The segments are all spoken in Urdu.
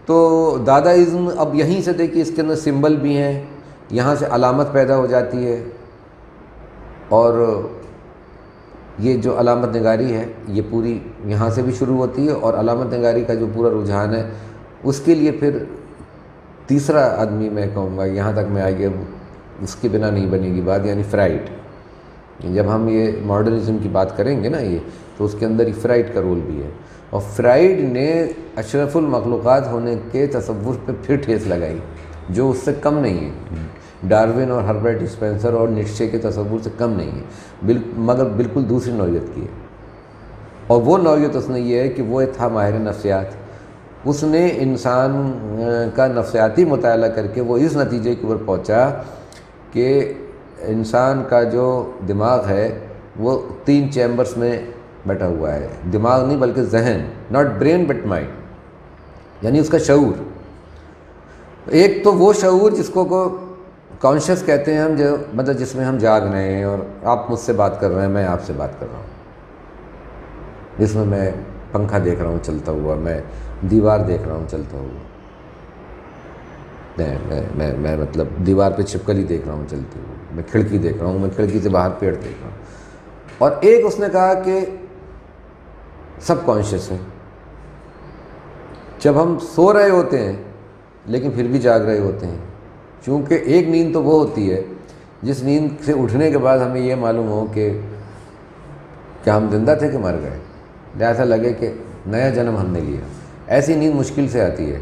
تو دادائزم اب یہیں سے دیکھیے اس کے اندر سمبل بھی ہیں، یہاں سے علامت پیدا ہو جاتی ہے، اور یہ جو علامت نگاری ہے یہ پوری یہاں سے بھی شروع ہوتی ہے، اور علامت نگاری کا جو پورا رجحان ہے اس کے لیے پھر تیسرا آدمی میں کہوں گا، یہاں تک میں آگے اس کے بنا نہیں بنے گی بات، یعنی فرائڈ۔ جب ہم یہ ماڈرنزم کی بات کریں گے نا یہ، تو اس کے اندر ہی فرائڈ کا رول بھی ہے، اور فرائڈ نے اشرف المخلوقات ہونے کے تصور پہ پھر ٹھیس لگائی جو اس سے کم نہیں ہے، ڈارون اور ہربرٹ اسپینسر اور نیٹشے کے تصور سے کم نہیں ہے، مگر بالکل دوسری نوعیت کی ہے۔ اور وہ نوعیت اس نے یہ ہے کہ وہ تھا ماہر نفسیات، اس نے انسان کا نفسیاتی مطالعہ کر کے وہ اس نتیجے کے اوپر پہنچا کہ انسان کا جو دماغ ہے وہ 3 چیمبرز میں بیٹھا ہوا ہے، دماغ نہیں بلکہ ذہن، ناٹ برین بٹ مائنڈ، یعنی اس کا شعور۔ ایک تو وہ شعور جس کو کانشیس کہتے ہیں ہم، جو مطلب جس میں ہم جاگ رہے ہیں، اور آپ مجھ سے بات کر رہے ہیں، میں آپ سے بات کر رہا ہوں، جس میں پنکھا دیکھ رہا ہوں چلتا ہوا، میں دیوار دیکھ رہا ہوں چلتا ہوا، میں مطلب دیوار پہ چھپکلی دیکھ رہا ہوں چلتے ہوئے، میں کھڑکی دیکھ رہا ہوں، میں کھڑکی سے باہر پیڑ دیکھ رہا ہوں۔ اور ایک اس نے کہا کہ سب کانشیس ہے، جب ہم سو رہے ہوتے ہیں لیکن پھر بھی جاگ رہے ہوتے ہیں، چونکہ ایک نیند تو وہ ہوتی ہے جس نیند سے اٹھنے کے بعد ہمیں یہ معلوم ہو کہ کیا ہم زندہ تھے کہ مر گئے، ایسا لگے کہ نیا جنم ہم نے لیا۔ ایسی نیند مشکل سے آتی ہے،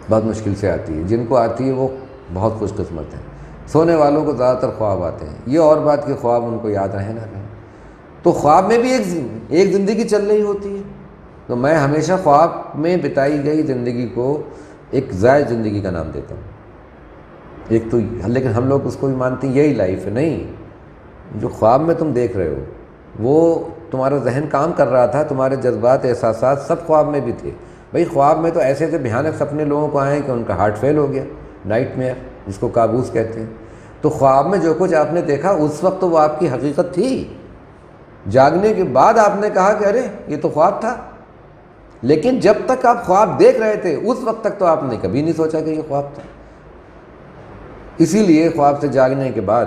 بہت مشکل سے آتی ہے، جن کو آتی ہے وہ بہت خوش قسمت ہیں۔ سونے والوں کو زیادہ تر خواب آتے ہیں، یہ اور بات کہ خواب ان کو یاد رہے نہ رہے، تو خواب میں بھی ایک زندگی چل رہی ہوتی ہے۔ تو میں ہمیشہ خواب میں بتائی گئی زندگی کو ایک زائد زندگی کا نام دیتا ہوں، ایک تو، لیکن ہم لوگ اس کو بھی مانتے ہیں یہی لائف ہے۔ نہیں، جو خواب میں تم دیکھ رہے ہو وہ تمہارا ذہن کام کر رہا تھا، تمہارے جذبات احساسات سب خواب میں بھی تھے۔ بھئی خواب میں تو ایسے ایسے بھیانک سپنے لوگوں کو آئے کہ ان کا ہارٹ فیل ہو گیا، نائٹ میئر جس کو کابوس کہتے ہیں۔ تو خواب میں جو کچھ آپ نے دیکھا اس وقت تو وہ آپ کی حقیقت تھی، جاگنے کے بعد آپ نے کہا کہ ارے یہ تو خواب تھا، لیکن جب تک آپ خواب دیکھ رہے تھے اس وقت تک تو آپ نے کبھی نہیں سوچا کہ یہ خواب تھا۔ اسی لیے خواب سے جاگنے کے بعد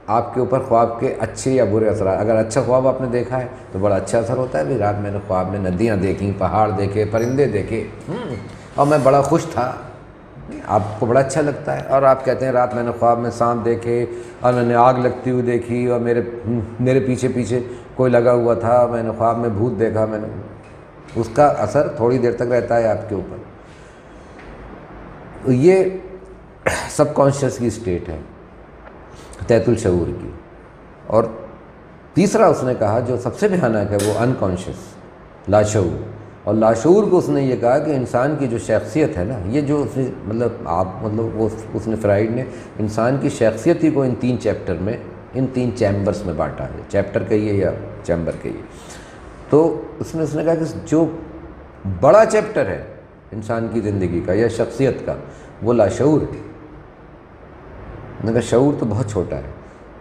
آپ کے اوپر خواب کے اچھے یا برے اثرات، اگر اچھا خواب آپ نے دیکھا ہے تو بڑا اچھا اثر ہوتا ہے، بھی رات میں نے خواب میں ندیاں دیکھیں، پہاڑ دیکھے، پرندے دیکھے، اور میں بڑا خوش تھا، آپ کو بڑا اچھا لگتا ہے۔ اور آپ کہتے ہیں رات میں نے خواب میں سانپ دیکھے، اور میں نے آگ لگتی ہوئی دیکھی، اور میرے پیچھے پیچھے کوئی لگا ہوا تھا، میں نے خواب میں بھوت دیکھا، میں نے، اس کا اثر تھوڑی دیر تک رہتا ہے آپ کے اوپر۔ یہ سب کانشیس کی اسٹیٹ ہے، تحت الشعور کی۔ اور تیسرا اس نے کہا جو سب سے بھیانک ہے وہ انکانشیس، لاشعور۔ اور لاشعور کو اس نے یہ کہا کہ انسان کی جو شخصیت ہے نا، یہ جو اس نے فرائڈ نے انسان کی شخصیت ہی کو ان 3 چیپٹر میں، ان 3 چیمبرز میں بانٹا ہے، چیپٹر کہیے یا چیمبر کہیے۔ تو اس نے کہا کہ جو بڑا چیپٹر ہے انسان کی زندگی کا یا شخصیت کا وہ لاشعور ہے۔ میں نے کہا شعور تو بہت چھوٹا ہے،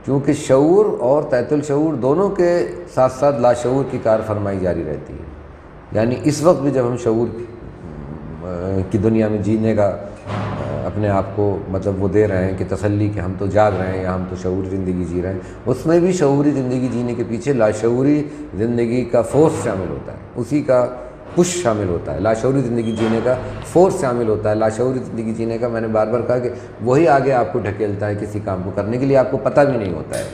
کیونکہ شعور اور تحت الشعور دونوں کے ساتھ ساتھ لاشعور کی کار فرمائی جاری رہتی ہے۔ یعنی اس وقت بھی جب ہم شعور کی دنیا میں جینے کا اپنے آپ کو مطلب وہ دے رہے ہیں کہ تسلی کہ ہم تو جاگ رہے ہیں یا ہم تو شعوری زندگی جی رہے ہیں، اس میں بھی شعوری زندگی جینے کے پیچھے لاشعوری زندگی کا فورس شامل ہوتا ہے، اسی کا پش شامل ہوتا ہے، لاشعوری زندگی جینے کا فورس شامل ہوتا ہے۔ لاشعوری زندگی جینے کا میں نے بار بار کہا کہ وہی آگے آپ کو ڈھکیلتا ہے کسی کام کو کرنے کے لیے، آپ کو پتہ بھی نہیں ہوتا ہے۔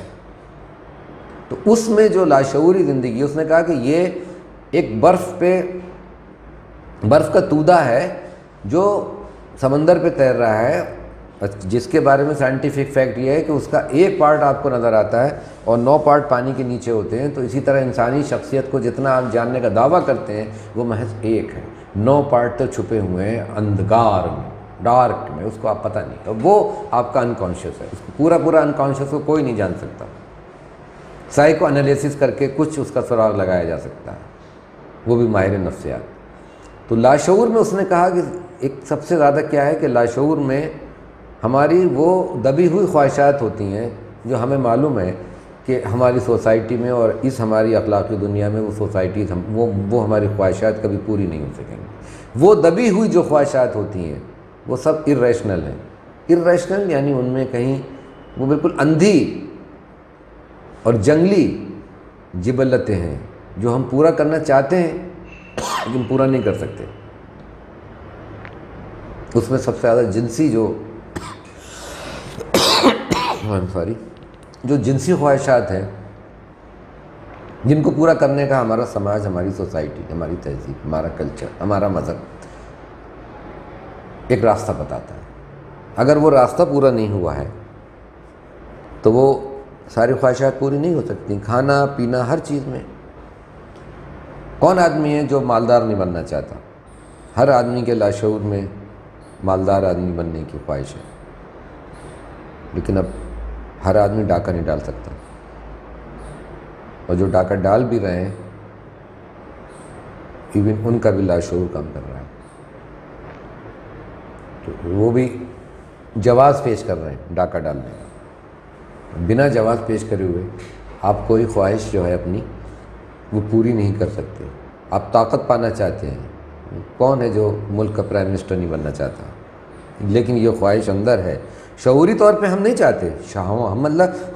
تو اس میں جو لاشعوری زندگی، اس نے کہا کہ یہ ایک برف کا تودہ ہے جو سمندر پہ تیر رہا ہے، جس کے بارے میں سائنٹیفک فیکٹ یہ ہے کہ اس کا ایک پارٹ آپ کو نظر آتا ہے اور 9 پارٹ پانی کے نیچے ہوتے ہیں۔ تو اسی طرح انسانی شخصیت کو جتنا آپ جاننے کا دعویٰ کرتے ہیں وہ محض ایک ہے، 9 پارٹ تو چھپے ہوئے ہیں اندھکار میں، ڈارک میں، اس کو آپ پتہ نہیں، وہ آپ کا انکانشیس ہے، اس کو پورا انکانشیس کو کوئی نہیں جان سکتا۔ سائیکو انالیسس کر کے کچھ اس کا سراغ لگایا جا سکتا ہے، وہ بھی ماہر نفسیات۔ تو لاشعور میں اس نے کہا کہ ایک سب سے زیادہ کیا ہے کہ لاشعور میں ہماری وہ دبی ہوئی خواہشات ہوتی ہیں جو ہمیں معلوم ہے کہ ہماری سوسائٹی میں اور اس ہماری اخلاقی دنیا میں وہ سوسائٹی وہ ہماری خواہشات کبھی پوری نہیں ہو سکیں گی۔ وہ دبی ہوئی جو خواہشات ہوتی ہیں وہ سب ارریشنل ہیں۔ ارریشنل یعنی ان میں کہیں وہ بالکل اندھی اور جنگلی جبلتیں ہیں جو ہم پورا کرنا چاہتے ہیں لیکن پورا نہیں کر سکتے۔ اس میں سب سے زیادہ جنسی جو جنسی خواہشات ہیں جن کو پورا کرنے کا ہمارا سماج، ہماری سوسائٹی، ہماری تہذیب، ہمارا کلچر، ہمارا مذہب ایک راستہ بتاتا ہے۔ اگر وہ راستہ پورا نہیں ہوا ہے تو وہ ساری خواہشات پوری نہیں ہو سکتی۔ کھانا پینا ہر چیز میں، کون آدمی ہے جو مالدار نہیں بننا چاہتا؟ ہر آدمی کے لاشعور میں مالدار آدمی بننے کی خواہش ہے، لیکن اب ہر آدمی ڈاکہ نہیں ڈال سکتا، اور جو ڈاکہ ڈال بھی رہے ہیں ایون ان کا بھی لاشعور کم کر رہا ہے، تو وہ بھی جواز پیش کر رہے ہیں ڈاکہ ڈالنے کا۔ بنا جواز پیش کرے ہوئے آپ کوئی خواہش جو ہے اپنی وہ پوری نہیں کر سکتے۔ آپ طاقت پانا چاہتے ہیں، کون ہے جو ملک کا پرائم منسٹر نہیں بننا چاہتا؟ لیکن یہ خواہش اندر ہے، شعوری طور پہ ہم نہیں چاہتے۔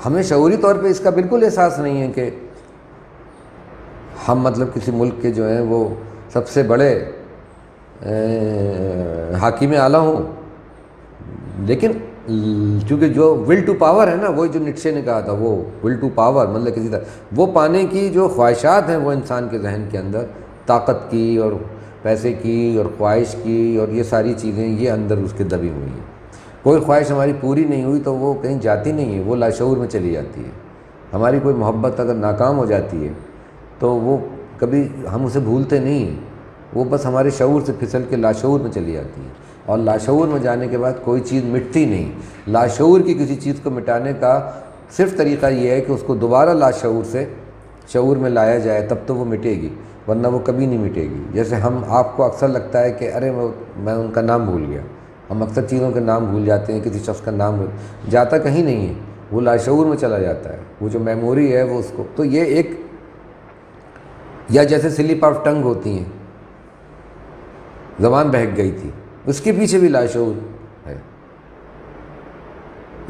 ہمیں شعوری طور پہ اس کا بالکل احساس نہیں ہے کہ ہم مطلب کسی ملک کے جو ہیں وہ سب سے بڑے حاکم اعلیٰ ہوں، لیکن چونکہ جو ول ٹو پاور ہے نا، وہی جو نیٹشے نے کہا تھا، وہ ول ٹو پاور مطلب کسی طرح وہ پانے کی جو خواہشات ہیں وہ انسان کے ذہن کے اندر، طاقت کی اور پیسے کی اور خواہش کی اور یہ ساری چیزیں یہ اندر اس کے دبی ہوئی ہیں۔ کوئی خواہش ہماری پوری نہیں ہوئی تو وہ کہیں جاتی نہیں ہے، وہ لاشعور میں چلی جاتی ہے۔ ہماری کوئی محبت اگر ناکام ہو جاتی ہے تو وہ کبھی ہم اسے بھولتے نہیں ہیں، وہ بس ہمارے شعور سے پھسل کے لاشعور میں چلی جاتی ہے، اور لاشعور میں جانے کے بعد کوئی چیز مٹتی نہیں۔ لاشعور کی کسی چیز کو مٹانے کا صرف طریقہ یہ ہے کہ اس کو دوبارہ لاشعور سے شعور میں لایا جائے، تب تو وہ مٹے گی، ورنہ وہ کبھی نہیں مٹے گی۔ جیسے آپ کو اکثر لگتا ہے کہ ارے میں ان کا نام بھول گیا، ہم اکثر چیزوں کے نام بھول جاتے ہیں، کسی شخص کا نام جاتا کہیں نہیں ہے، وہ لاشعور میں چلا جاتا ہے، وہ جو میموری ہے وہ اس کو، تو یہ ایک یا جیسے سلپ آف ٹنگ ہوتی ہیں، زبان بہک گئی تھی، اس کے پیچھے بھی لاشعور ہے۔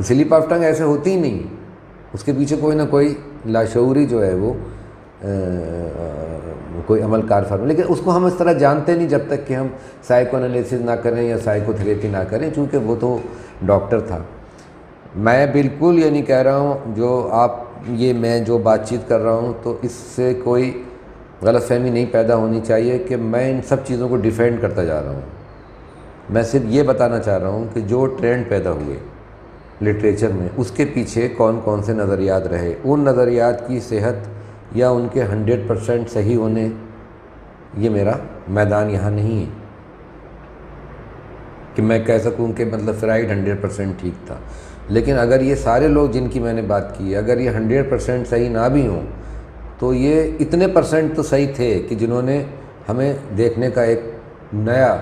سلپ آف ٹنگ ایسے ہوتی ہی نہیں، اس کے پیچھے کوئی نہ کوئی لاشعوری جو ہے وہ کوئی عمل کار فرما، لیکن اس کو ہم اس طرح جانتے نہیں جب تک کہ ہم سائیکو انالیسس نہ کریں یا سائیکو تھیریپی نہ کریں، چونکہ وہ تو ڈاکٹر تھا۔ میں بالکل یہ نہیں کہہ رہا ہوں میں جو بات چیت کر رہا ہوں تو اس سے کوئی غلط فہمی نہیں پیدا ہونی چاہیے کہ میں ان سب چیزوں کو ڈیفینڈ کرتا جا رہا ہوں۔ میں صرف یہ بتانا چاہ رہا ہوں کہ جو ٹرینڈ پیدا ہوئے لٹریچر میں، اس کے پیچھے کون کون سے نظریات رہے، ان نظریات کی صحت یا ان کے 100% صحیح ہونے، یہ میرا میدان یہاں نہیں ہے کہ میں کہہ سکوں کہ مطلب فرائڈ 100% ٹھیک تھا۔ لیکن اگر یہ سارے لوگ جن کی میں نے بات کی اگر یہ 100% صحیح نہ بھی ہوں تو یہ اتنے % تو صحیح تھے کہ جنہوں نے ہمیں دیکھنے کا ایک نیا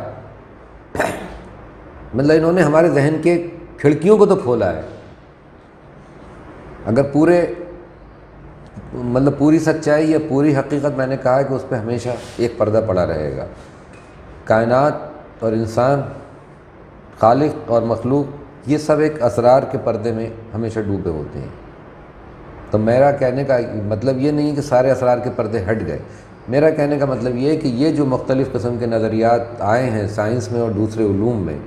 مطلب انہوں نے ہمارے ذہن کے کھڑکیوں کو تو کھولا ہے۔ اگر پوری سچائی یا پوری حقیقت، میں نے کہا کہ اس پہ ہمیشہ ایک پردہ پڑا رہے گا۔ کائنات اور انسان، خالق اور مخلوق، یہ سب ایک اسرار کے پردے میں ہمیشہ ڈوبے ہوتے ہیں۔ تو میرا کہنے کا مطلب یہ نہیں کہ سارے اسرار کے پردے ہٹ گئے، میرا کہنے کا مطلب یہ ہے کہ یہ جو مختلف قسم کے نظریات آئے ہیں سائنس میں اور دوسرے علوم میں،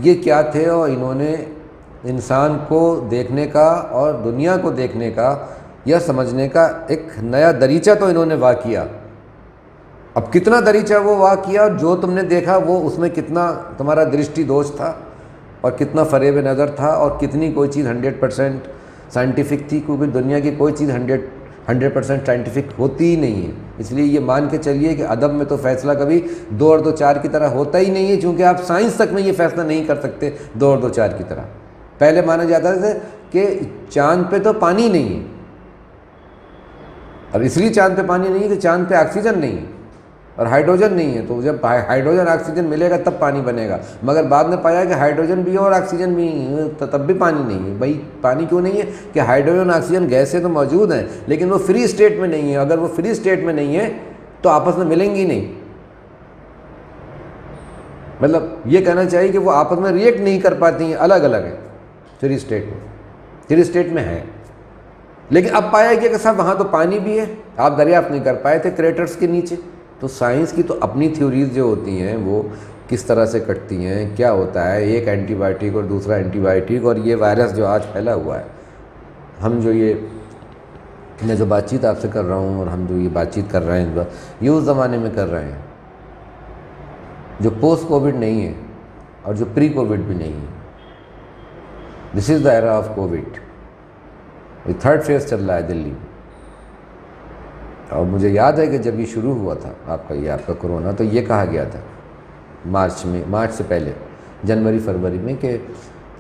یہ کیا تھے، اور انہوں نے انسان کو دیکھنے کا اور دنیا کو دیکھنے کا یا سمجھنے کا ایک نیا دریچہ تو انہوں نے واہ کیا۔ اب کتنا دریچہ وہ واہ کیا، اور جو تم نے دیکھا وہ اس میں کتنا تمہارا درشٹی دوش تھا اور کتنا فریب نظر تھا، اور کتنی کوئی چیز 100% سائنٹیفک تھی، کیونکہ دنیا کی کوئی چیز 100% سائنٹیفک ہوتی ہی نہیں ہے۔ اس لیے یہ مان کے چلیے کہ ادب میں تو فیصلہ کبھی 2 اور 2 4 کی طرح ہوتا ہی نہیں ہے، چونکہ آپ سائنس تک میں یہ فیصلہ نہیں کر سکتے 2 اور 2 4 کی طرح۔ پہلے مانا جاتا تھا کہ چاند پہ تو پانی نہیں ہے، اب اس لیے چاند پہ پانی نہیں ہے کہ چاند پہ آکسیجن نہیں ہے، اور ہائیڈروجن نہیں ہے، تو جب ہائیڈروجن آکسیجن ملے گا تب پانی بنے گا، مگر بعد میں پایا کہ ہائیڈروجن بھی ہے اور آکسیجن بھی ہے تب بھی پانی نہیں ہے۔ بھائی پانی کیوں نہیں ہے کہ ہائیڈروجن آکسیجن گیسیں تو موجود ہیں لیکن وہ فری اسٹیٹ میں نہیں ہے، اگر وہ فری اسٹیٹ میں نہیں ہے تو آپس میں ملیں گی نہیں، مطلب یہ کہنا چاہیے کہ وہ آپس میں ریئیکٹ نہیں کر پاتی ہیں، الگ الگ ہیں فری اسٹیٹ میں، فری اسٹیٹ میں ہے۔ لیکن اب پایا گیا کہ صاحب وہاں تو پانی بھی ہے، آپ دریافت نہیں کر پائے تھے کریٹرز کے نیچے۔ تو سائنس کی تو اپنی تھیوریز جو ہوتی ہیں وہ کس طرح سے کٹتی ہیں، کیا ہوتا ہے ایک اینٹی بائیوٹک اور دوسرا اینٹی بائیوٹک، اور یہ وائرس جو آج پھیلا ہوا ہے، ہم جو میں جو بات چیت آپ سے کر رہا ہوں اور ہم جو یہ بات چیت کر رہے ہیں یہ اس زمانے میں کر رہے ہیں جو پوسٹ کووڈ نہیں ہے اور جو پری کووڈ بھی نہیں ہے۔ دس از دا ایرا آف کووڈ، یہ تھرڈ فیز چل رہا ہے دلی میں۔ اور مجھے یاد ہے کہ جب یہ شروع ہوا تھا آپ کا کرونا، تو یہ کہا گیا تھا مارچ سے پہلے جنوری فروری میں کہ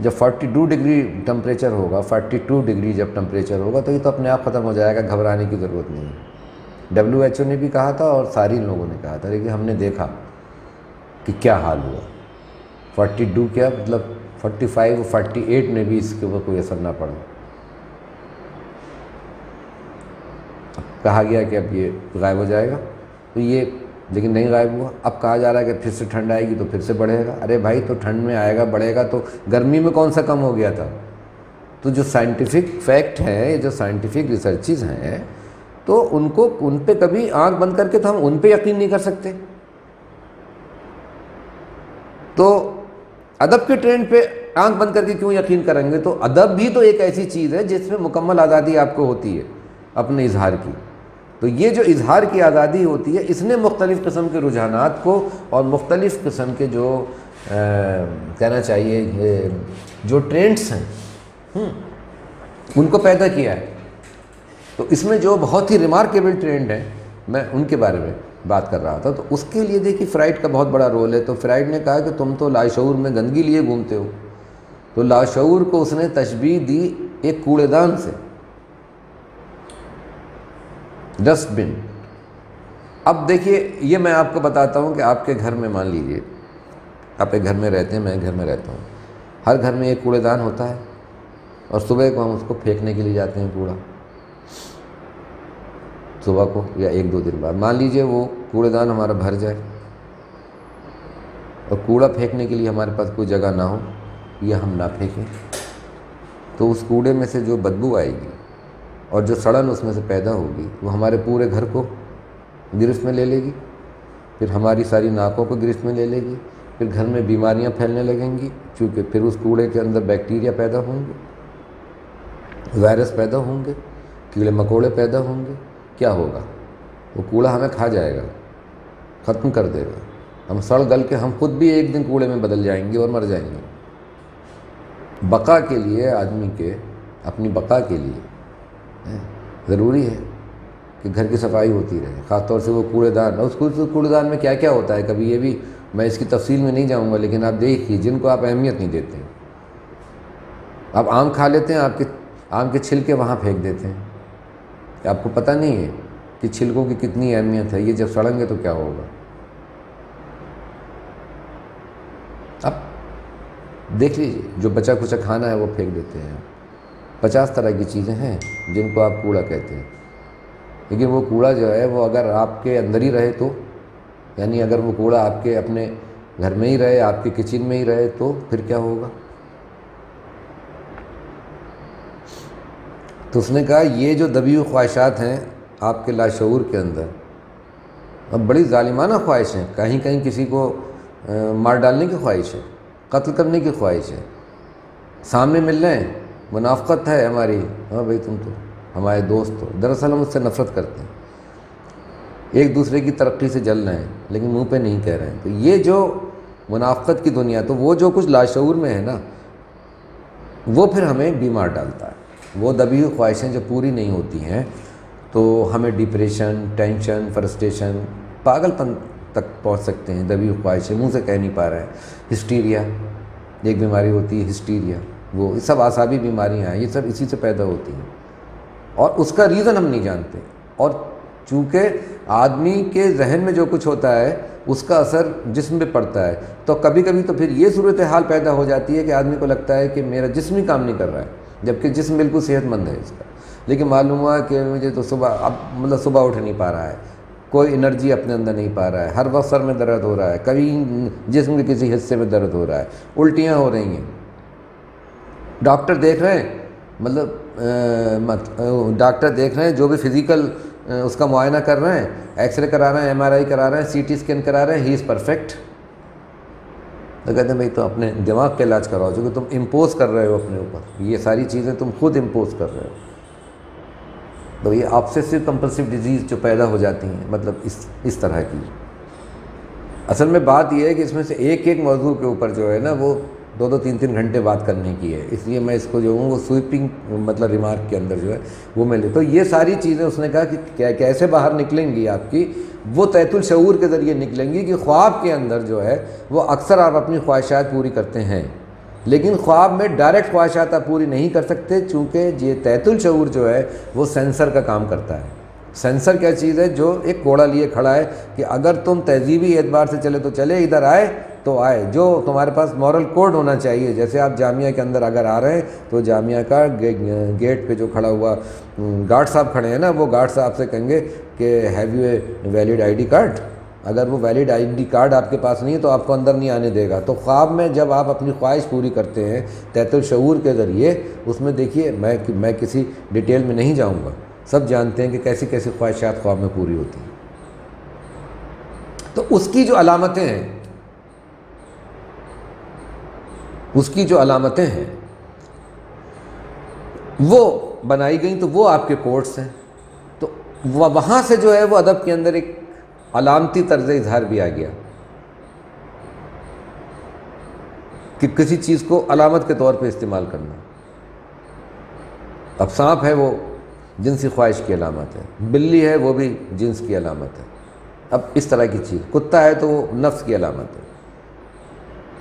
جب 42 ڈگری ٹمپریچر ہوگا، 42 ڈگری جب ٹمپریچر ہوگا تو یہ تو اپنے آپ ختم ہو جائے گا، گھبرانے کی ضرورت نہیں ہے۔ WHO نے بھی کہا تھا اور ساری لوگوں نے کہا تھا، لیکن ہم نے دیکھا کہ کیا حال ہوا۔ 42 کیا مطلب 45 48 میں بھی اس کے اوپر کوئی اثر نہ پڑا۔ کہا گیا کہ اب یہ غائب ہو جائے گا، تو یہ لیکن نہیں غائب ہوا۔ اب کہا جا رہا ہے کہ پھر سے ٹھنڈ آئے گی تو پھر سے بڑھے گا۔ ارے بھائی تو ٹھنڈ میں آئے گا بڑھے گا تو گرمی میں کون سا کم ہو گیا تھا؟ تو جو سائنٹیفک فیکٹ ہیں، جو سائنٹیفک ریسرچز ہیں، تو ان پہ کبھی آنکھ بند کر کے تو ہم ان پہ یقین نہیں کر سکتے۔ تو ادب کے ٹرینڈ پہ آنکھ بند کر کے کیوں یقین کریں گے؟ تو ادب بھی تو ایک ایسی چیز ہے جس میں مکمل آزادی آپ کو ہوتی ہے اپنے اظہار کی۔ تو یہ جو اظہار کی آزادی ہوتی ہے، اس نے مختلف قسم کے رجحانات کو اور مختلف قسم کے جو کہنا چاہیے جو ٹرینڈس ہیں ان کو پیدا کیا ہے۔ تو اس میں جو بہت ہی ریمارکیبل ٹرینڈ ہیں، میں ان کے بارے میں بات کر رہا تھا۔ تو اس کے لیے دیکھیے فرائڈ کا بہت بڑا رول ہے۔ تو فرائڈ نے کہا کہ تم تو لاشعور میں گندگی لیے گھومتے ہو، تو لاشعور کو اس نے تشبیہ دی ایک کوڑے دان سے، ڈسٹ بن۔ اب دیکھیے یہ میں آپ کو بتاتا ہوں کہ آپ کے گھر میں مان لیجئے آپ ایک گھر میں رہتے ہیں، میں ایک گھر میں رہتا ہوں، ہر گھر میں ایک کوڑے دان ہوتا ہے اور صبح کو ہم اس کو پھینکنے کے لیے جاتے ہیں کوڑا، صبح کو یا ایک دو دن بعد۔ مان لیجئے وہ کوڑے دان ہمارا بھر جائے اور کوڑا پھینکنے کے لیے ہمارے پاس کوئی جگہ نہ ہو یا ہم نہ پھینکیں، تو اس کوڑے میں سے جو بدبو آئے گی اور جو سڑن اس میں سے پیدا ہوگی وہ ہمارے پورے گھر کو گرفت میں لے لے گی، پھر ہماری ساری ناکوں کو گرفت میں لے لے گی، پھر گھر میں بیماریاں پھیلنے لگیں گی، چونکہ پھر اس کوڑے کے اندر بیکٹیریا پیدا ہوں گے، وائرس پیدا ہوں گے، کیڑے مکوڑے پیدا ہوں گے۔ کیا ہوگا؟ وہ کوڑا ہمیں کھا جائے گا، ختم کر دے گا، ہم سڑ گل کے ہم خود بھی ایک دن کوڑے میں بدل جائیں گے اور مر جائیں گے۔ بقا کے لیے آدمی کے اپنی بقا کے لیے ضروری ہے کہ گھر کی صفائی ہوتی رہے، خاص طور سے وہ کوڑے دان۔ اور اس کوڑے دان میں کیا کیا ہوتا ہے کبھی یہ بھی میں اس کی تفصیل میں نہیں جاؤں گا، لیکن آپ دیکھیے جن کو آپ اہمیت نہیں دیتے ہیں، آپ آم کھا لیتے ہیں، آم کے چھلکے وہاں پھینک دیتے ہیں، آپ کو پتہ نہیں ہے کہ چھلکوں کی کتنی اہمیت ہے، یہ جب سڑیں گے تو کیا ہوگا۔ اب دیکھ لیجیے جو بچا کچا کھانا ہے وہ پھینک دیتے ہیں۔ 50 طرح کی چیزیں ہیں جن کو آپ کوڑا کہتے ہیں، لیکن وہ کوڑا جو ہے وہ اگر آپ کے اندر ہی رہے تو، یعنی اگر وہ کوڑا آپ کے اپنے گھر میں ہی رہے، آپ کے کچن میں ہی رہے تو پھر کیا ہوگا؟ تو اس نے کہا یہ جو دبی ہوئی خواہشات ہیں آپ کے لاشعور کے اندر، اب بڑی ظالمانہ خواہش ہیں، کہیں کہیں کسی کو مار ڈالنے کی خواہش ہے، قتل کرنے کی خواہش ہے، سامنے مل رہے ہیں، منافقت ہے ہماری، ہاں بھائی تم تو ہمارے دوست ہو، دراصل ہم اس سے نفرت کرتے ہیں، ایک دوسرے کی ترقی سے جل رہے ہیں لیکن منہ پہ نہیں کہہ رہے ہیں۔ تو یہ جو منافقت کی دنیا، تو وہ جو کچھ لاشعور میں ہے نا وہ پھر ہمیں بیمار ڈالتا ہے۔ وہ دبی ہوئی خواہشیں جو پوری نہیں ہوتی ہیں تو ہمیں ڈپریشن، ٹینشن، فرسٹریشن، پاگل پن تک پہنچ سکتے ہیں۔ دبی ہوئی خواہشیں منہ سے کہہ نہیں پا رہے ہیں۔ ہسٹیریا ایک بیماری ہوتی ہے، ہسٹیریا، وہ سب اعصابی بیماریاں ہیں، یہ سب اسی سے پیدا ہوتی ہیں اور اس کا ریزن ہم نہیں جانتے۔ اور چونکہ آدمی کے ذہن میں جو کچھ ہوتا ہے اس کا اثر جسم پہ پڑتا ہے، تو کبھی کبھی تو پھر یہ صورتحال پیدا ہو جاتی ہے کہ آدمی کو لگتا ہے کہ میرا جسم ہی کام نہیں کر رہا ہے، جبکہ جسم بالکل صحت مند ہے اس کا، لیکن معلوم ہوا کہ مجھے تو صبح اٹھ نہیں پا رہا ہے، کوئی انرجی اپنے اندر نہیں پا رہا ہے، ہر وقت سر میں درد ہو رہا ہے، کبھی جسم کے کسی حصے میں درد ہو رہا ہے، الٹیاں ہو رہی ہیں، ڈاکٹر دیکھ رہے ہیں، ڈاکٹر دیکھ رہے ہیں، جو بھی فزیکل اس کا معائنہ کر رہے ہیں، ایکس رے کرا رہے ہیں، ایم آر آئی کرا رہے ہیں، سی ٹی اسکین کرا رہے ہیں، ہی از پرفیکٹ، تو کہتے ہیں بھائی تو اپنے دماغ کا علاج کراؤ، جو کہ تم امپوز کر رہے ہو اپنے اوپر، یہ ساری چیزیں تم خود امپوز کر رہے ہو، تو یہ آبسیسو کمپلسیو ڈیزیز جو پیدا ہو جاتی ہیں، مطلب اس طرح کی۔ اصل میں بات یہ ہے کہ اس میں سے ایک موضوع کے اوپر جو ہے نا وہ 2-2 3-3 گھنٹے بات کرنے کی ہے، اس لیے میں اس کو جو ہوں وہ سویپنگ مطلب ریمارک کے اندر جو ہے وہ میں لے، تو یہ ساری چیزیں اس نے کہا کہ کیسے باہر نکلیں گی آپ کی، وہ تحت الشعور کے ذریعے نکلیں گی کہ خواب کے اندر جو ہے وہ اکثر آپ اپنی خواہشات پوری کرتے ہیں، لیکن خواب میں ڈائریکٹ خواہشات آپ پوری نہیں کر سکتے، چونکہ یہ تحت الشعور جو ہے وہ سینسر کا کام کرتا ہے۔ سینسر کیا چیز ہے؟ جو ایک کوڑا لیے کھڑا ہے کہ اگر تم تہذیبی اعتبار سے چلے تو چلے، ادھر آئے تو آئے، جو تمہارے پاس مورل کوڈ ہونا چاہیے، جیسے آپ جامعہ کے اندر اگر آ رہے ہیں تو جامعہ کا گیٹ پہ جو کھڑا ہوا گارڈ صاحب کھڑے ہیں نا، وہ گارڈ صاحب سے کہیں گے کہ have you a valid I D card, اگر وہ ویلڈ آئی ڈی کارڈ آپ کے پاس نہیں ہے تو آپ کو اندر نہیں آنے دے گا۔ تو خواب میں جب آپ اپنی خواہش پوری کرتے ہیں تحت الشعور کے ذریعے، اس میں دیکھیے میں کسی ڈیٹیل میں نہیں جاؤں گا، سب جانتے ہیں کہ کیسی کیسی خواہشات خواب میں پوری ہوتی ہیں، تو اس کی جو علامتیں ہیں وہ بنائی گئیں، تو وہ آپ کے کوڈس ہیں، تو وہاں سے جو ہے وہ ادب کے اندر ایک علامتی طرز اظہار بھی آ گیا کہ کسی چیز کو علامت کے طور پہ استعمال کرنا۔ اب سانپ ہے وہ جنسی خواہش کی علامت ہے، بلی ہے وہ بھی جنس کی علامت ہے، اب اس طرح کی چیز، کتا ہے تو وہ نفس کی علامت ہے،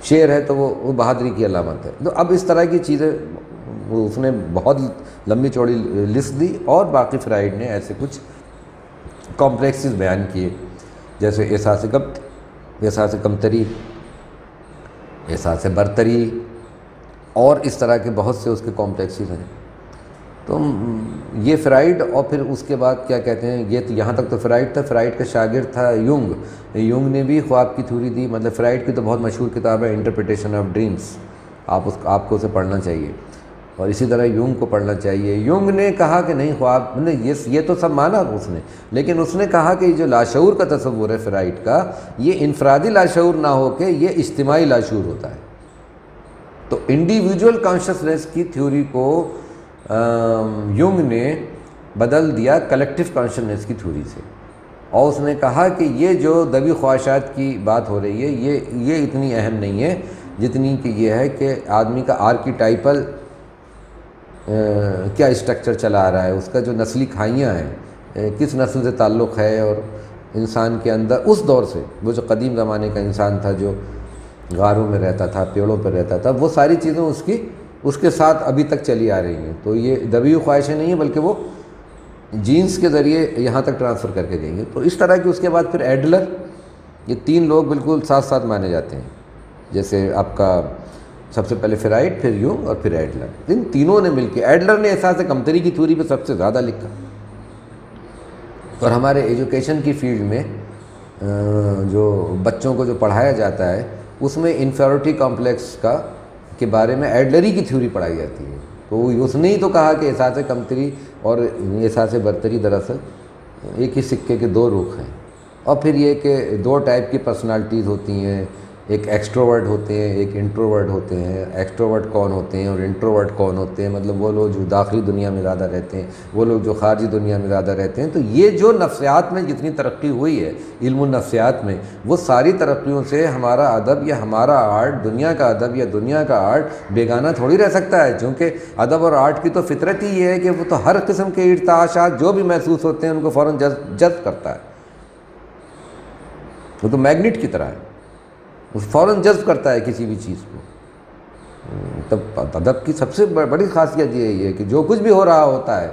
شیر ہے تو وہ بہادری کی علامت ہے، تو اب اس طرح کی چیزیں اس نے بہت لمبی چوڑی لسٹ دی، اور باقی فرائڈ نے ایسے کچھ کمپلیکسز بیان کیے، جیسے احساس کمتری، احساس برتری، اور اس طرح کے بہت سے اس کے کمپلیکسز ہیں۔ تو یہ فرائڈ، اور پھر اس کے بعد کیا کہتے ہیں، یہ یہاں تک تو فرائڈ تھا، فرائڈ کا شاگرد تھا یونگ نے بھی خواب کی تھیوری دی، مطلب فرائڈ کی تو بہت مشہور کتاب ہے انٹرپریٹیشن آف ڈریمز، آپ کو اسے پڑھنا چاہیے، اور اسی طرح یونگ کو پڑھنا چاہیے۔ یونگ نے کہا کہ نہیں، خواب نے یہ تو سب مانا اس نے، لیکن اس نے کہا کہ جو لاشعور کا تصور ہے فرائڈ کا، یہ انفرادی لاشعور نہ ہو کے یہ اجتماعی لاشعور ہوتا ہے، تو انڈیویجول کانشسنس کی تھیوری کو یونگ نے بدل دیا کلیکٹیو کانشسنس کی تھیوری سے، اور اس نے کہا کہ یہ جو دبی خواہشات کی بات ہو رہی ہے یہ اتنی اہم نہیں ہے جتنی کہ یہ ہے کہ آدمی کا آرکیٹائپل کیا اسٹرکچر چلا آ رہا ہے، اس کا جو نسلی کھائیاں ہیں، کس نسل سے تعلق ہے، اور انسان کے اندر اس دور سے، وہ جو قدیم زمانے کا انسان تھا جو غاروں میں رہتا تھا، پیڑوں پہ رہتا تھا، وہ ساری چیزیں اس کے ساتھ ابھی تک چلی آ رہی ہیں، تو یہ دبی ہوئی خواہشیں نہیں ہیں بلکہ وہ جینس کے ذریعے یہاں تک ٹرانسفر کر کے گئی ہیں۔ تو اس طرح کی، اس کے بعد پھر ایڈلر، یہ 3 لوگ بالکل ساتھ ساتھ مانے جاتے ہیں، جیسے آپ کا سب سے پہلے فرائڈ، پھر یونگ اور پھر ایڈلر، ان تینوں نے مل کے، ایڈلر نے احساس کمتری کی تھیوری پہ سب سے زیادہ لکھا، اور ہمارے ایجوکیشن کی فیلڈ میں جو بچوں کو جو پڑھایا جاتا ہے اس میں انفیریٹی کمپلیکس کے بارے میں ایڈلری کی تھیوری پڑھائی جاتی ہے، تو اس نے ہی تو کہا کہ احساس کمتری اور احساس برتری دراصل ایک ہی سکے کے 2 رخ ہیں، اور پھر یہ کہ 2 ٹائپ کی پرسنالٹیز ہوتی ہیں، ایک ایکسٹروورٹ ہوتے ہیں، ایک انٹروورٹ ہوتے ہیں۔ ایکسٹروورٹ کون ہوتے ہیں اور انٹروورٹ کون ہوتے ہیں؟ مطلب وہ لوگ جو داخلی دنیا میں زیادہ رہتے ہیں، وہ لوگ جو خارجی دنیا میں زیادہ رہتے ہیں۔ تو یہ جو نفسیات میں جتنی ترقی ہوئی ہے، علم النفسیات میں، وہ ساری ترقیوں سے ہمارا ادب یا ہمارا آرٹ، دنیا کا ادب یا دنیا کا آرٹ بیگانہ تھوڑی رہ سکتا ہے، چونکہ ادب اور آرٹ کی تو فطرت ہی یہ ہے کہ وہ تو ہر قسم کے ارتعاشات جو بھی محسوس ہوتے ہیں ان کو فوراً جذب کرتا ہے، وہ تو میگنیٹ کی طرح ہے، وہ فوراً جذب کرتا ہے کسی بھی چیز کو۔ تب ادب کی سب سے بڑی خاصیت یہ ہے کہ جو کچھ بھی ہو رہا ہوتا ہے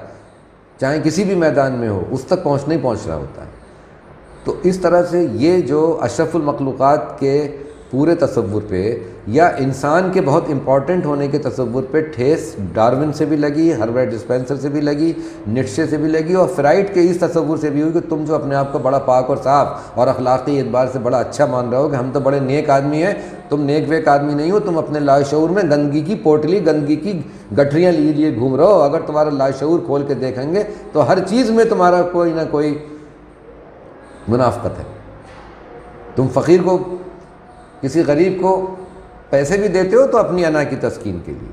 چاہے کسی بھی میدان میں ہو، اس تک پہنچنا ہی پہنچنا ہوتا ہے۔ تو اس طرح سے یہ جو اشرف المخلوقات کے پورے تصور پہ یا انسان کے بہت امپورٹنٹ ہونے کے تصور پہ ٹھیس ڈارون سے بھی لگی، ہربرٹ اسپینسر سے بھی لگی، نیٹشے سے بھی لگی، اور فرائڈ کے اس تصور سے بھی ہوئی کہ تم جو اپنے آپ کو بڑا پاک اور صاف اور اخلاقی اعتبار سے بڑا اچھا مان رہے ہو کہ ہم تو بڑے نیک آدمی ہیں، تم نیک ویک آدمی نہیں ہو، تم اپنے لاشعور میں گندگی کی پوٹلی، گندگی کی گٹھریاں لیے گھوم رہے ہو۔ اگر تمہارا لاشعور کھول کے دیکھیں گے تو ہر چیز میں تمہارا کوئی نہ کوئی منافقت ہے۔ تم فقیر کو، کسی غریب کو پیسے بھی دیتے ہو تو اپنی انا کی تسکین کے لیے،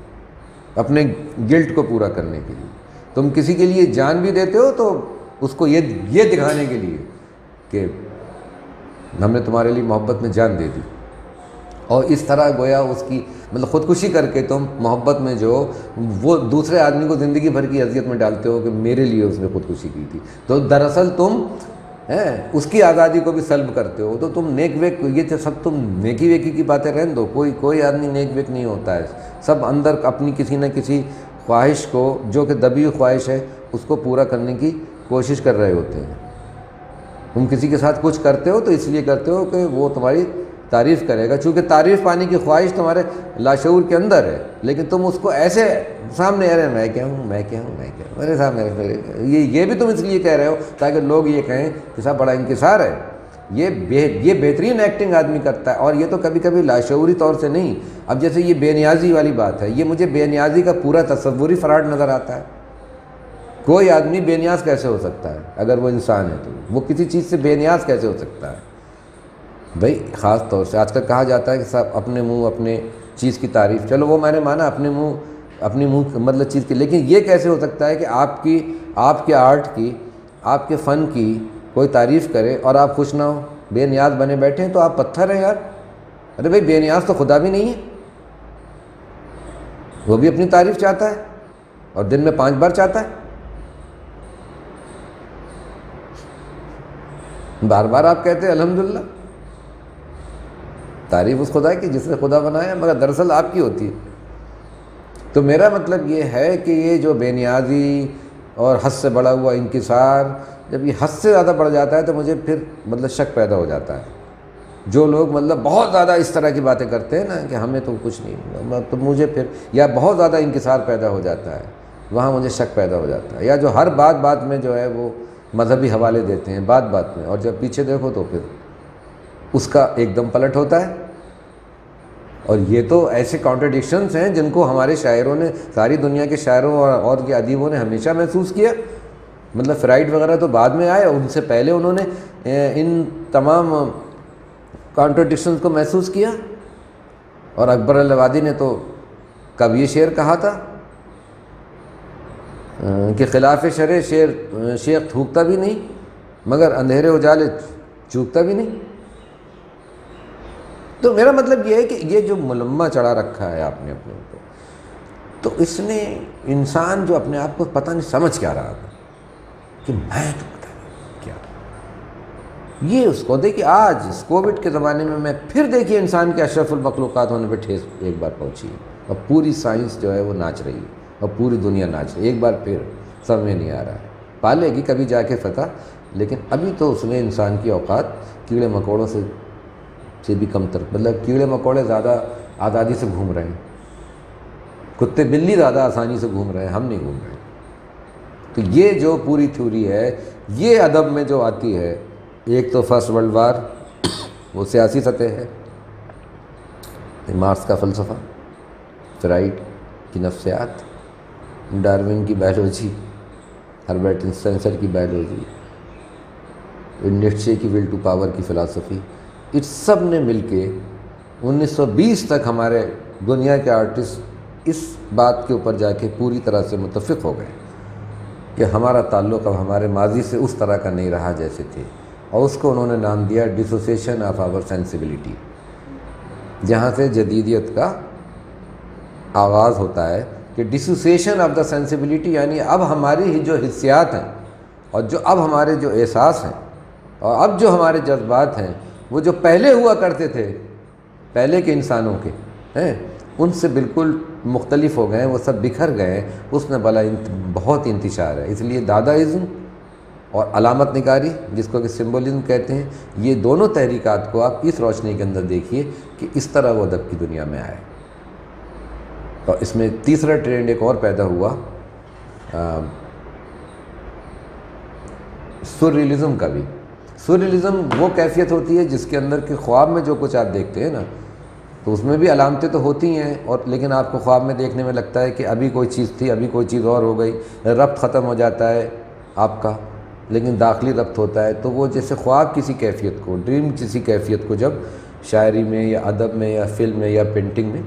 اپنے گلٹ کو پورا کرنے کے لیے۔ تم کسی کے لیے جان بھی دیتے ہو تو اس کو یہ دکھانے کے لیے کہ ہم نے تمہارے لیے محبت میں جان دے دی، اور اس طرح گویا اس کی مطلب خودکشی کر کے تم محبت میں جو وہ دوسرے آدمی کو زندگی بھر کی اذیت میں ڈالتے ہو کہ میرے لیے اس نے خودکشی کی تھی، تو دراصل تم اس کی آزادی کو بھی سلب کرتے ہو۔ تو تم نیک ویک، یہ سب تم نیکی ویکی کی باتیں رہن دو، کوئی آدمی نیک ویک نہیں ہوتا ہے، سب اندر اپنی کسی نہ کسی خواہش کو، جو کہ دبی ہوئی خواہش ہے، اس کو پورا کرنے کی کوشش کر رہے ہوتے ہیں۔ تم کسی کے ساتھ کچھ کرتے ہو تو اس لیے کرتے ہو کہ وہ تمہاری تعریف کرے گا، چونکہ تعریف پانے کی خواہش تمہارے لاشعور کے اندر ہے، لیکن تم اس کو ایسے سامنے ارے میں کیا ہوں میرے سامنے، یہ بھی تم اس لیے کہہ رہے ہو تاکہ لوگ یہ کہیں کہ صاحب بڑا انکسار ہے، یہ بہترین ایکٹنگ آدمی کرتا ہے۔ اور یہ تو کبھی کبھی لاشعوری طور سے نہیں، اب جیسے یہ بے نیازی والی بات ہے، یہ مجھے بے نیازی کا پورا تصوری فراڈ نظر آتا ہے۔ کوئی آدمی بے نیاز کیسے ہو سکتا ہے؟ اگر وہ انسان ہے تو وہ کسی چیز سے بے نیاز کیسے ہو سکتا ہے؟ بھائی خاص طور سے آج کل کہا جاتا ہے کہ صاحب اپنے منہ اپنے چیز کی تعریف، چلو وہ میں نے مانا اپنے منہ مطلب چیز کی، لیکن یہ کیسے ہو سکتا ہے کہ آپ کے آرٹ کی، آپ کے فن کی کوئی تعریف کرے اور آپ خوش نہ ہو، بے نیاز بنے بیٹھے ہیں؟ تو آپ پتھر ہیں یار۔ ارے بھائی بے نیاز تو خدا بھی نہیں ہے، وہ بھی اپنی تعریف چاہتا ہے اور دن میں 5 بار چاہتا ہے۔ بار بار آپ کہتے ہیں الحمدللہ، تعریف اس خدا کی جس نے خدا بنایا، مگر دراصل آپ کی ہوتی ہے۔ تو میرا مطلب یہ ہے کہ یہ جو بے نیازی اور حد سے بڑا ہوا انکسار، جب یہ حد سے زیادہ بڑھ جاتا ہے تو مجھے پھر مطلب شک پیدا ہو جاتا ہے۔ جو لوگ مطلب بہت زیادہ اس طرح کی باتیں کرتے ہیں نا کہ ہمیں تو کچھ نہیں، تو مجھے پھر یا بہت زیادہ انکسار پیدا ہو جاتا ہے، وہاں مجھے شک پیدا ہو جاتا ہے۔ یا جو ہر بات میں جو ہے وہ مذہبی حوالے دیتے ہیں بات میں، اور جب پیچھے دیکھو تو پھر اس کا ایک دم پلٹ ہوتا ہے۔ اور یہ تو ایسے کانٹرڈکشنز ہیں جن کو ہمارے شاعروں نے، ساری دنیا کے شاعروں اور کے ادیبوں نے ہمیشہ محسوس کیا۔ مطلب فرائڈ وغیرہ تو بعد میں آئے، ان سے پہلے انہوں نے ان تمام کانٹرڈکشنز کو محسوس کیا۔ اور اکبر الوادی نے تو کب یہ شعر کہا تھا کہ خلاف شرع شیخ تھوکتا بھی نہیں مگر اندھیرے اجالے چوکتا بھی نہیں۔ تو میرا مطلب یہ ہے کہ یہ جو ملمہ چڑھا رکھا ہے آپ نے اپنے اوپر، تو اس نے انسان جو اپنے آپ کو پتہ نہیں سمجھ کیا رہا تھا کہ میں تو پتہ نہیں کیا، یہ اس کو دیکھیے آج اس کووڈ کے زمانے میں پھر دیکھیے انسان کے اشرف المخلوقات ہونے پہ ٹھیس ایک بار پہنچی ہے، اور پوری سائنس جو ہے وہ ناچ رہی ہے اور پوری دنیا ناچ رہی ہے، ایک بار پھر سمجھ میں نہیں آ رہا ہے، پالے گی کبھی جا کے فتح، لیکن ابھی تو اس نے انسان کی اوقات کیڑے مکوڑوں سے بھی کم تر، مطلب کیڑے مکوڑے زیادہ آزادی سے گھوم رہے ہیں، کتے بلی زیادہ آسانی سے گھوم رہے ہیں، ہم نہیں گھوم رہے۔ تو یہ جو پوری تھیوری ہے یہ ادب میں جو آتی ہے، ایک تو فرسٹ ورلڈ وار وہ سیاسی سطح ہے، مارکس کا فلسفہ، فرائڈ کی نفسیات، ڈارون کی بایولوجی، ہربرٹ اسپینسر کی بایولوجی، نیٹشے کی ول ٹو پاور کی فلسفی، اس سب نے مل کے 1920 تک ہمارے دنیا کے آرٹسٹ اس بات کے اوپر جا کے پوری طرح سے متفق ہو گئے کہ ہمارا تعلق اب ہمارے ماضی سے اس طرح کا نہیں رہا جیسے تھے، اور اس کو انہوں نے نام دیا ڈسوسیشن آف آور سینسیبلٹی، جہاں سے جدیدیت کا آغاز ہوتا ہے کہ ڈسوسیشن آف دا سینسیبلٹی، یعنی اب ہماری جو حسیات ہیں اور جو اب ہمارے جو احساس ہیں اور اب جو ہمارے جذبات ہیں وہ جو پہلے ہوا کرتے تھے، پہلے کے انسانوں کے ہیں، ان سے بالکل مختلف ہو گئے ہیں، وہ سب بکھر گئے ہیں، اس میں بہت انتشار ہے۔ اس لیے دادائزم اور علامت نگاری، جس کو کہ سمبولزم کہتے ہیں، یہ دونوں تحریکات کو آپ اس روشنی کے اندر دیکھیے کہ اس طرح وہ ادب کی دنیا میں آئے۔ اور اس میں تیسرا ٹرینڈ ایک اور پیدا ہوا سورریلزم کا بھی۔ سورریلزم وہ کیفیت ہوتی ہے جس کے اندر کہ خواب میں جو کچھ آپ دیکھتے ہیں نا، تو اس میں بھی علامتیں تو ہوتی ہیں، اور لیکن آپ کو خواب میں دیکھنے میں لگتا ہے کہ ابھی کوئی چیز تھی، ابھی کوئی چیز اور ہو گئی، ربط ختم ہو جاتا ہے آپ کا، لیکن داخلی ربط ہوتا ہے۔ تو وہ جیسے خواب کسی کیفیت کو، ڈریم کسی کیفیت کو جب شاعری میں یا ادب میں یا فلم میں یا پینٹنگ میں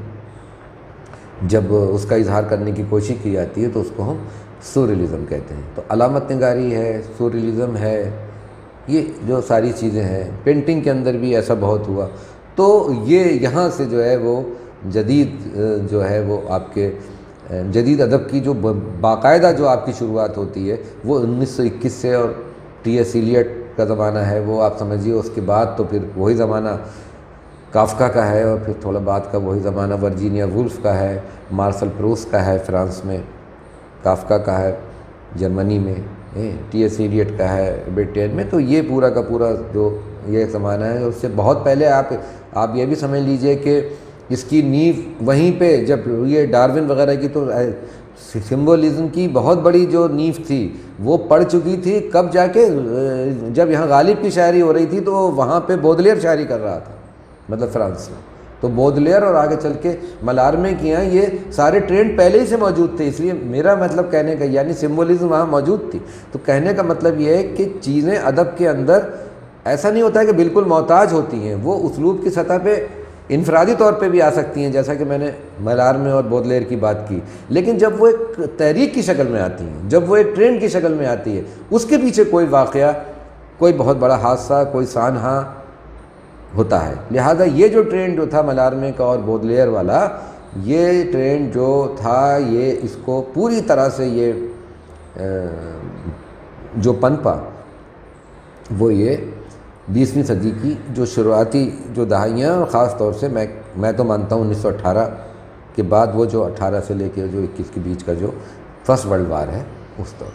جب اس کا اظہار کرنے کی کوشش کی جاتی ہے تو اس کو ہم سورریلزم کہتے ہیں۔ تو علامت نگاری ہے، سورریلزم ہے، یہ جو ساری چیزیں ہیں، پینٹنگ کے اندر بھی ایسا بہت ہوا۔ تو یہ یہاں سے جو ہے وہ جدید جو ہے وہ آپ کے جدید ادب کی جو باقاعدہ جو آپ کی شروعات ہوتی ہے وہ 1921 سے، اور ٹی ایس ایلیٹ کا زمانہ ہے وہ آپ سمجھیے۔ اس کے بعد تو پھر وہی زمانہ کافکا کا ہے، اور پھر تھوڑا بعد کا وہی زمانہ ورجینیا وولف کا ہے، مارسل پروسٹ کا ہے فرانس میں، کافکا کا ہے جرمنی میں، ٹی ایس ایلیٹ کا ہے برٹین میں۔ تو یہ پورا کا پورا جو یہ زمانہ ہے، اس سے بہت پہلے آپ یہ بھی سمجھ لیجئے کہ اس کی نیو وہیں پہ، جب یہ ڈارون وغیرہ کی تو سمبولزم کی بہت بڑی جو نیو تھی وہ پڑ چکی تھی کب جا کے، جب یہاں غالب کی شاعری ہو رہی تھی تو وہاں پہ بودلیر شاعری کر رہا تھا، مطلب فرانس میں۔ تو بودلیر اور آگے چل کے ملارمے کی ہیں، یہ سارے ٹرینڈ پہلے ہی سے موجود تھے۔ اس لیے میرا مطلب کہنے کا یعنی سمبولزم وہاں موجود تھی۔ تو کہنے کا مطلب یہ ہے کہ چیزیں ادب کے اندر ایسا نہیں ہوتا ہے کہ بالکل محتاج ہوتی ہیں، وہ اسلوب کی سطح پہ انفرادی طور پہ بھی آ سکتی ہیں، جیسا کہ میں نے ملارمے اور بودلیر کی بات کی، لیکن جب وہ ایک تحریک کی شکل میں آتی ہیں، جب وہ ایک ٹرینڈ کی شکل میں آتی ہے، اس کے پیچھے کوئی واقعہ، کوئی بہت بڑا حادثہ، کوئی سانحہ ہوتا ہے۔ لہذا یہ جو ٹرینڈ جو تھا ملارمے کا اور بودلیر والا، یہ ٹرینڈ جو تھا یہ اس کو پوری طرح سے یہ جو پنپا وہ یہ 20ویں صدی کی جو شروعاتی جو دہائیاں، اور خاص طور سے میں تو مانتا ہوں 1918 کے بعد وہ جو 18 سے لے کے جو 21 کے بیچ کا جو فرسٹ ورلڈ وار ہے اس دور۔